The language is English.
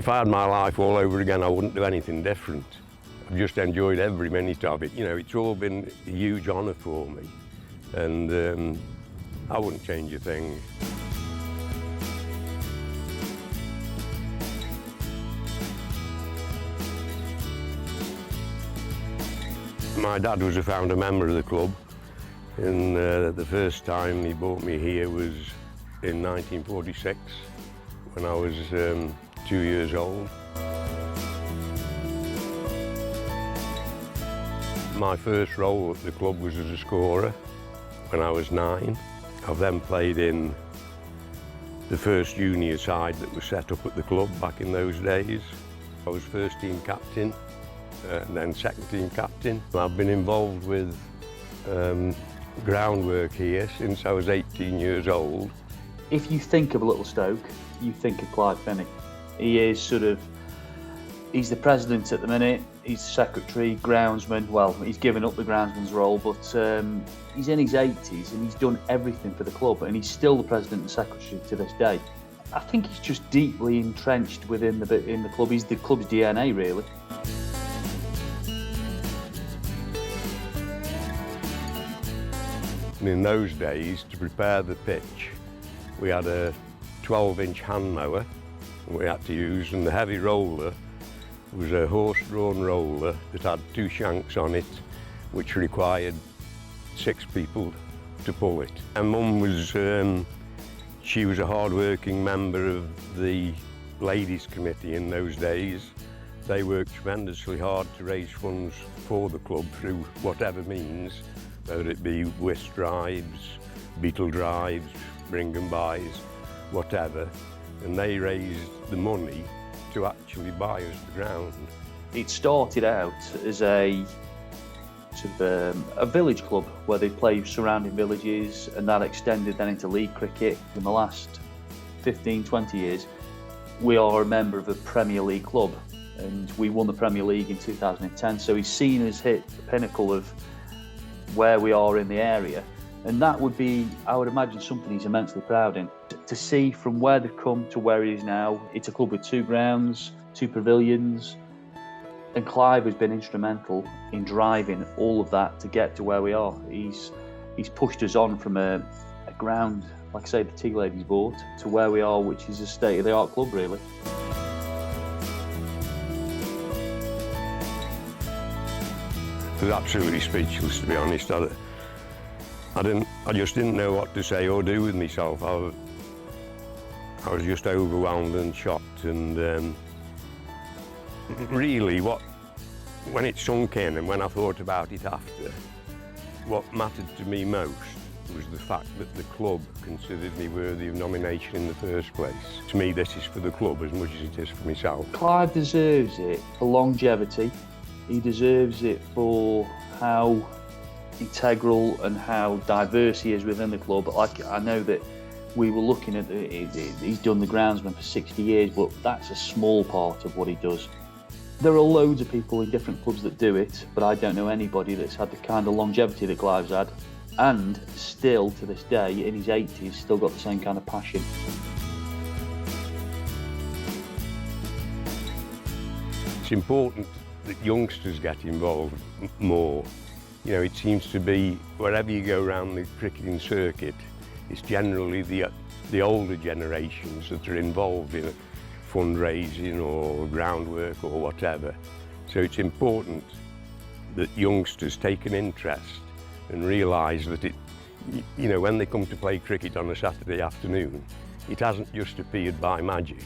If I had my life all over again, I wouldn't do anything different. I've just enjoyed every minute of it. You know, it's all been a huge honour for me, and I wouldn't change a thing. My dad was a founder member of the club, and the first time he brought me here was in 1946, when I was 2 years old. My first role at the club was as a scorer when I was 9. I've then played in the first junior side that was set up at the club back in those days. I was first team captain, and then second team captain. I've been involved with groundwork here since I was 18 years old. If you think of Little Stoke, you think of Clive Finney. He is he's the president at the minute, he's secretary, groundsman. Well, he's given up the groundsman's role, but he's in his 80s and he's done everything for the club, and he's still the president and secretary to this day. I think he's just deeply entrenched within the club. He's the club's DNA, really. And in those days, to prepare the pitch, we had a 12-inch hand mower we had to use, and the heavy roller was a horse-drawn roller that had 2 shanks on it, which required 6 people to pull it. And Mum was, she was a hard-working member of the ladies' committee in those days. They worked tremendously hard to raise funds for the club through whatever means, whether it be whist drives, beetle drives, bring and buys, whatever. And they raised the money to actually buy us the ground. It started out as a village club where they played surrounding villages, and that extended then into league cricket. In the last 15, 20 years, we are a member of a Premier League club, and we won the Premier League in 2010, so he's seen us hit the pinnacle of where we are in the area, and that would be, I would imagine, something he's immensely proud in. To see from where they've come to where he is now, it's a club with 2 grounds, 2 pavilions, and Clive has been instrumental in driving all of that to get to where we are. He's pushed us on from a ground, like I say, the tea ladies bought, to where we are, which is a state-of-the-art club, really. I was absolutely speechless, to be honest. I just didn't know what to say or do with myself. I was just overwhelmed and shocked, and really when it sunk in and when I thought about it after, what mattered to me most was the fact that the club considered me worthy of nomination in the first place. To me, this is for the club as much as it is for myself. Clive deserves it for longevity. He deserves it for how integral and how diverse he is within the club. Like, I know that we were looking at, he's done the groundsman for 60 years, but that's a small part of what he does. There are loads of people in different clubs that do it, but I don't know anybody that's had the kind of longevity that Clive's had, and still to this day, in his 80s, still got the same kind of passion. It's important that youngsters get involved more. You know, it seems to be, wherever you go around the cricketing circuit, it's generally the older generations that are involved in fundraising or groundwork or whatever. So it's important that youngsters take an interest and realise that you know, when they come to play cricket on a Saturday afternoon, it hasn't just appeared by magic.